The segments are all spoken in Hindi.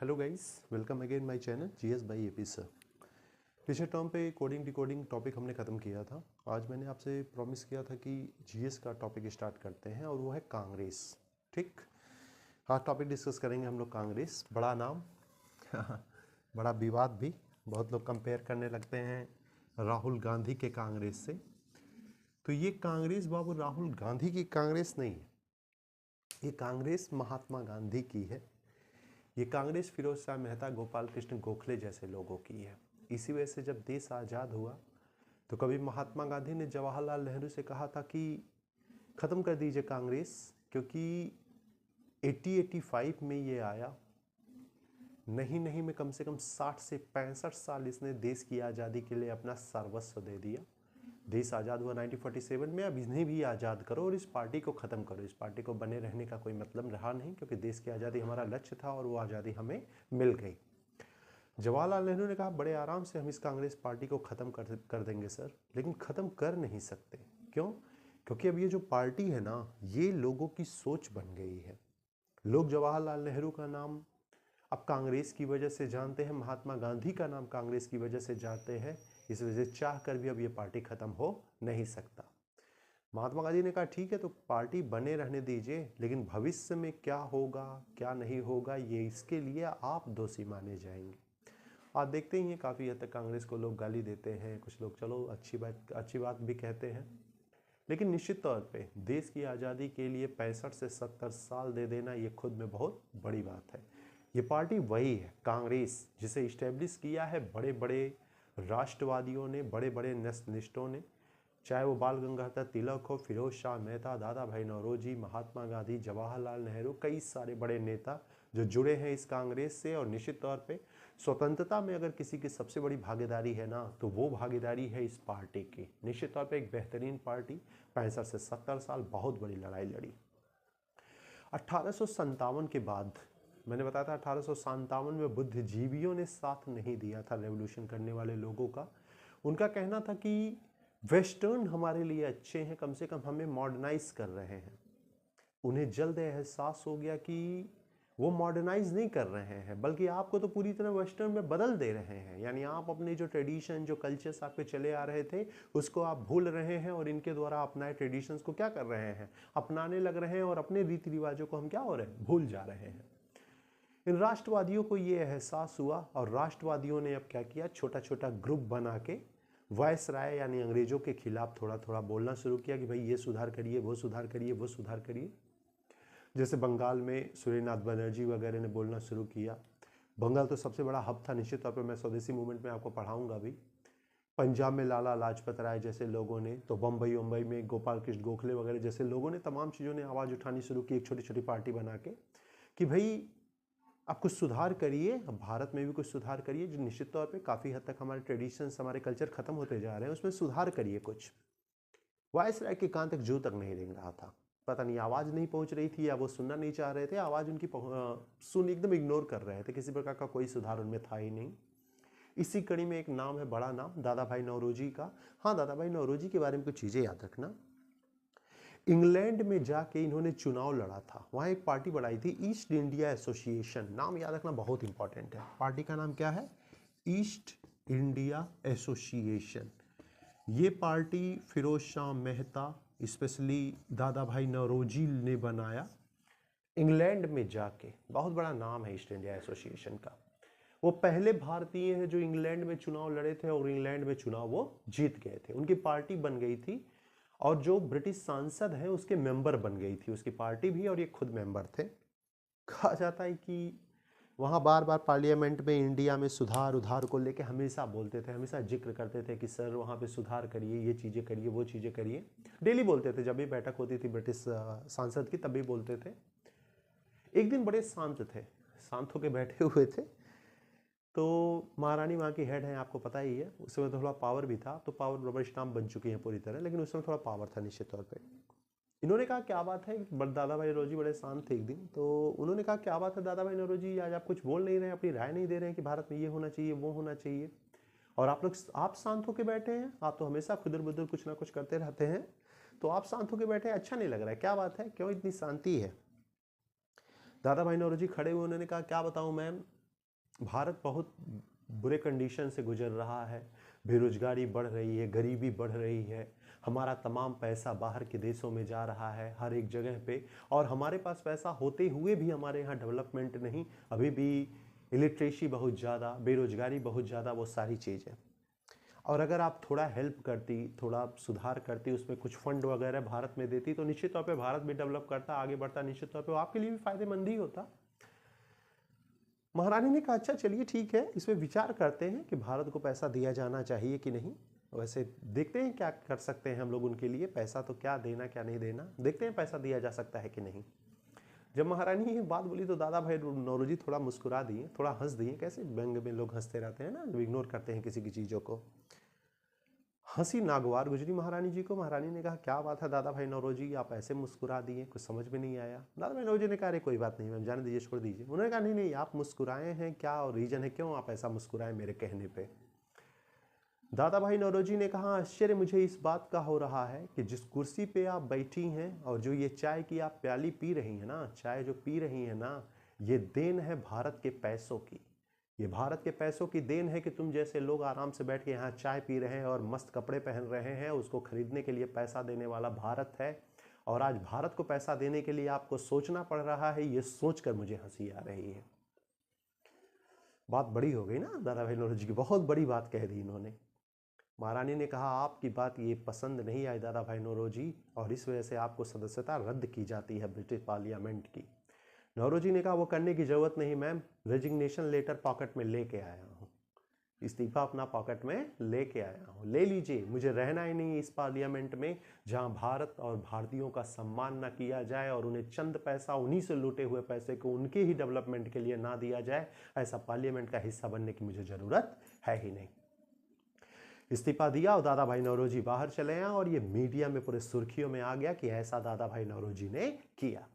Hello guys, welcome again my channel GS by AP sir. पिछले टर्म पे कोडिंग डिकोडिंग टॉपिक हमने ख़त्म किया था। आज मैंने आपसे प्रॉमिस किया था कि जीएस का टॉपिक स्टार्ट करते हैं और वो है कांग्रेस। ठीक, आज टॉपिक डिस्कस करेंगे हम लोग कांग्रेस। बड़ा नाम बड़ा विवाद भी, बहुत लोग कंपेयर करने लगते हैं राहुल गांधी के कांग्रेस से। तो ये कांग्रेस बाबू राहुल गांधी की कांग्रेस नहीं है, ये कांग्रेस महात्मा गांधी की है। ये कांग्रेस फिरोज शाह मेहता, गोपाल कृष्ण गोखले जैसे लोगों की है। इसी वजह से जब देश आज़ाद हुआ तो कभी महात्मा गांधी ने जवाहरलाल नेहरू से कहा था कि ख़त्म कर दीजिए कांग्रेस, क्योंकि 85 में ये आया, नहीं में कम से कम 60 से 65 साल इसने देश की आज़ादी के लिए अपना सर्वस्व दे दिया। देश आज़ाद हुआ 1947 में, अब इन्हें भी आज़ाद करो और इस पार्टी को ख़त्म करो। इस पार्टी को बने रहने का कोई मतलब रहा नहीं, क्योंकि देश की आज़ादी हमारा लक्ष्य था और वो आज़ादी हमें मिल गई। जवाहरलाल नेहरू ने कहा बड़े आराम से हम इस कांग्रेस पार्टी को ख़त्म कर देंगे सर, लेकिन ख़त्म कर नहीं सकते। क्यों? क्योंकि अब ये जो पार्टी है ना, ये लोगों की सोच बन गई है। लोग जवाहरलाल नेहरू का नाम अब कांग्रेस की वजह से जानते हैं, महात्मा गांधी का नाम कांग्रेस की वजह से जानते हैं। इस वजह से चाह कर भी अब ये पार्टी ख़त्म हो नहीं सकता। महात्मा गांधी ने कहा ठीक है, तो पार्टी बने रहने दीजिए, लेकिन भविष्य में क्या होगा क्या नहीं होगा ये इसके लिए आप दोषी माने जाएंगे। आप देखते ही हैं काफ़ी हद तक कांग्रेस को लोग गाली देते हैं, कुछ लोग चलो अच्छी बात भी कहते हैं, लेकिन निश्चित तौर पे देश की आज़ादी के लिए 65 से 70 साल दे देना ये खुद में बहुत बड़ी बात है। ये पार्टी वही है कांग्रेस जिसे इस्टेब्लिश किया है बड़े बड़े राष्ट्रवादियों ने, बड़े बड़े नेशनलिस्टों ने, चाहे वो बाल गंगाधर तिलक हो, फिरोज शाह मेहता, दादा भाई नौरोजी, महात्मा गांधी, जवाहरलाल नेहरू, कई सारे बड़े नेता जो जुड़े हैं इस कांग्रेस से। और निश्चित तौर पे स्वतंत्रता में अगर किसी की सबसे बड़ी भागीदारी है ना, तो वो भागीदारी है इस पार्टी की। निश्चित तौर पे एक बेहतरीन पार्टी, 65 से 70 साल बहुत बड़ी लड़ाई लड़ी। 1857 के बाद, मैंने बताया था 1857 में बुद्धिजीवियों ने साथ नहीं दिया था रेवोल्यूशन करने वाले लोगों का। उनका कहना था कि वेस्टर्न हमारे लिए अच्छे हैं, कम से कम हमें मॉडर्नाइज कर रहे हैं। उन्हें जल्द एहसास हो गया कि वो मॉडर्नाइज नहीं कर रहे हैं, बल्कि आपको तो पूरी तरह वेस्टर्न में बदल दे रहे हैं। यानी आप अपने जो ट्रेडिशन, जो कल्चर्स आपके चले आ रहे थे, उसको आप भूल रहे हैं और इनके द्वारा अपनाए ट्रेडिशंस को क्या कर रहे हैं, अपनाने लग रहे हैं, और अपने रीति रिवाजों को हम क्या हो रहे हैं, भूल जा रहे हैं। इन राष्ट्रवादियों को ये एहसास हुआ और राष्ट्रवादियों ने अब क्या किया, छोटा छोटा ग्रुप बना के वायसराय यानी अंग्रेजों के खिलाफ थोड़ा थोड़ा बोलना शुरू किया कि भाई ये सुधार करिए, वो सुधार करिए, वो सुधार करिए। जैसे बंगाल में सूर्यनाथ बनर्जी वगैरह ने बोलना शुरू किया। बंगाल तो सबसे बड़ा हब था, निश्चित तौर पर मैं स्वदेशी मूवमेंट में आपको पढ़ाऊंगा भी। पंजाब में लाला लाजपत राय जैसे लोगों ने, तो बम्बई में गोपाल कृष्ण गोखले वगैरह जैसे लोगों ने, तमाम चीज़ों ने आवाज़ उठानी शुरू की एक छोटी छोटी पार्टी बना के कि भाई आप कुछ सुधार करिए, अब भारत में भी कुछ सुधार करिए। जो निश्चित तौर पे काफ़ी हद तक हमारे ट्रेडिशंस, हमारे कल्चर खत्म होते जा रहे हैं, उसमें सुधार करिए कुछ। वायसराय के कान तक जो तक नहीं रेंग रहा था, पता नहीं आवाज़ नहीं पहुंच रही थी या वो सुनना नहीं चाह रहे थे, आवाज़ उनकी सुन एकदम इग्नोर कर रहे थे, किसी प्रकार का कोई सुधार उनमें था ही नहीं। इसी कड़ी में एक नाम है, बड़ा नाम, दादा भाई नौरोजी का। हाँ, दादा भाई नौरोजी के बारे में कुछ चीज़ें याद रखना। इंग्लैंड में जाके इन्होंने चुनाव लड़ा था, वहाँ एक पार्टी बनाई थी, ईस्ट इंडिया एसोसिएशन। नाम याद रखना बहुत इंपॉर्टेंट है। पार्टी का नाम क्या है? East India association. ये पार्टी फिरोज शाह मेहता, स्पेशली दादा भाई नौरोजी ने बनाया इंग्लैंड में जाके। बहुत बड़ा नाम है ईस्ट इंडिया एसोसिएशन का। वो पहले भारतीय हैं जो इंग्लैंड में चुनाव लड़े थे और इंग्लैंड में चुनाव वो जीत गए थे। उनकी पार्टी बन गई थी और जो ब्रिटिश सांसद हैं उसके मेंबर बन गई थी उसकी पार्टी भी, और ये खुद मेंबर थे। कहा जाता है कि वहाँ बार बार पार्लियामेंट में इंडिया में सुधार उधार को लेके हमेशा बोलते थे, हमेशा जिक्र करते थे कि सर वहाँ पे सुधार करिए, ये चीज़ें करिए, वो चीज़ें करिए। डेली बोलते थे, जब भी बैठक होती थी ब्रिटिश सांसद की तब भी बोलते थे। एक दिन बड़े शांत थे, शांत होकर बैठे हुए थे, तो महारानी वहाँ की हेड हैं, आपको पता ही है। उस समय थोड़ा पावर भी था, तो पावर रबर स्टाम्प बन चुकी है पूरी तरह, लेकिन उस समय थोड़ा पावर था निश्चित तौर पे। इन्होंने कहा क्या बात है, दादा भाई नौरोजी बड़े शांत थे एक दिन, तो उन्होंने कहा क्या बात है दादा भाई नौरोजी, आज आप कुछ बोल नहीं रहे हैं, अपनी राय नहीं दे रहे हैं कि भारत में ये होना चाहिए, वो होना चाहिए, और आप शांत होकर बैठे हैं। आप तो हमेशा खुदर बुदर कुछ ना कुछ करते रहते हैं, तो आप शांत होकर बैठे हैं, अच्छा नहीं लग रहा है, क्या बात है, क्यों इतनी शांति है? दादा भाई नौरोजी खड़े हुए, उन्होंने कहा क्या बताऊं मैम, भारत बहुत बुरे कंडीशन से गुजर रहा है, बेरोजगारी बढ़ रही है, गरीबी बढ़ रही है, हमारा तमाम पैसा बाहर के देशों में जा रहा है हर एक जगह पे, और हमारे पास पैसा होते हुए भी हमारे यहाँ डेवलपमेंट नहीं, अभी भी इलिटरेसी बहुत ज़्यादा, बेरोजगारी बहुत ज़्यादा, वो सारी चीज़ है। और अगर आप थोड़ा हेल्प करती, थोड़ा सुधार करती, उसमें कुछ फंड वगैरह भारत में देती, तो निश्चित तौर पे भारत भी डेवलप करता, आगे बढ़ता, निश्चित तौर पे आपके लिए भी फायदेमंद ही होता। महारानी ने कहा अच्छा चलिए ठीक है, इसमें विचार करते हैं कि भारत को पैसा दिया जाना चाहिए कि नहीं। वैसे देखते हैं क्या कर सकते हैं हम लोग उनके लिए, पैसा तो क्या देना क्या नहीं देना, देखते हैं पैसा दिया जा सकता है कि नहीं। जब महारानी ये बात बोली तो दादा भाई नौरोजी थोड़ा मुस्कुरा दिए, थोड़ा हंस दिए, कैसे व्यंग में लोग हंसते रहते हैं ना, जब इग्नोर करते हैं किसी की चीज़ों को। हंसी नागवार गुजरी महारानी जी को। महारानी ने कहा क्या बात है दादा भाई नौरोजी, आप ऐसे मुस्कुरा दिए, कुछ समझ में नहीं आया। दादा भाई नौरोजी ने कहा अरे कोई बात नहीं मैम, जाने दीजिए, छोड़ दीजिए। उन्होंने कहा नहीं नहीं, आप मुस्कुराए हैं क्या, और रीजन है क्यों आप ऐसा मुस्कुराए मेरे कहने पे। दादा भाई नौरोजी ने कहा आश्चर्य मुझे इस बात का हो रहा है कि जिस कुर्सी पे आप बैठी हैं और जो ये चाय की आप प्याली पी रही हैं ना, चाय जो पी रही हैं ना, ये देन है भारत के पैसों की। ये भारत के पैसों की देन है कि तुम जैसे लोग आराम से बैठ के यहाँ चाय पी रहे हैं और मस्त कपड़े पहन रहे हैं, उसको खरीदने के लिए पैसा देने वाला भारत है। और आज भारत को पैसा देने के लिए आपको सोचना पड़ रहा है, ये सोचकर मुझे हंसी आ रही है। बात बड़ी हो गई ना, दादा भाई नौरोजी की बहुत बड़ी बात कह दी इन्होंने। महारानी ने कहा आपकी बात ये पसंद नहीं आई दादा भाई नौरोजी, और इस वजह से आपको सदस्यता रद्द की जाती है ब्रिटिश पार्लियामेंट की। नौरोजी ने कहा वो करने की जरूरत नहीं मैम, रेजिग्नेशन लेटर पॉकेट में लेके आया हूँ, इस्तीफा अपना पॉकेट में लेके आया हूँ, ले लीजिए, मुझे रहना ही नहीं इस पार्लियामेंट में जहाँ भारत और भारतीयों का सम्मान ना किया जाए और उन्हें चंद पैसा, उन्हीं से लूटे हुए पैसे को उनके ही डेवलपमेंट के लिए ना दिया जाए। ऐसा पार्लियामेंट का हिस्सा बनने की मुझे ज़रूरत है ही नहीं। इस्तीफा दिया और दादा भाई नौरोजी बाहर चले आए, और ये मीडिया में पूरे सुर्खियों में आ गया कि ऐसा दादा भाई नौरोजी ने किया।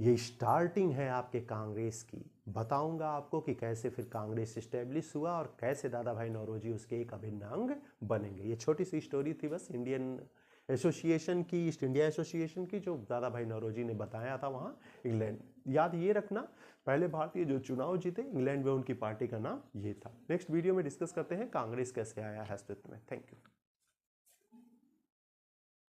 ये स्टार्टिंग है आपके कांग्रेस की। बताऊंगा आपको कि कैसे फिर कांग्रेस स्टैब्लिश हुआ और कैसे दादा भाई नौरोजी उसके एक अभिन्न अंग बनेंगे। ये छोटी सी स्टोरी थी बस इंडियन एसोसिएशन की, ईस्ट इंडिया एसोसिएशन की, जो दादा भाई नौरोजी ने बताया था वहाँ इंग्लैंड। याद ये रखना, पहले भारतीय जो चुनाव जीते इंग्लैंड में, उनकी पार्टी का नाम ये था। नेक्स्ट वीडियो में डिस्कस करते हैं कांग्रेस कैसे आया है अस्तित्व में। Thank you.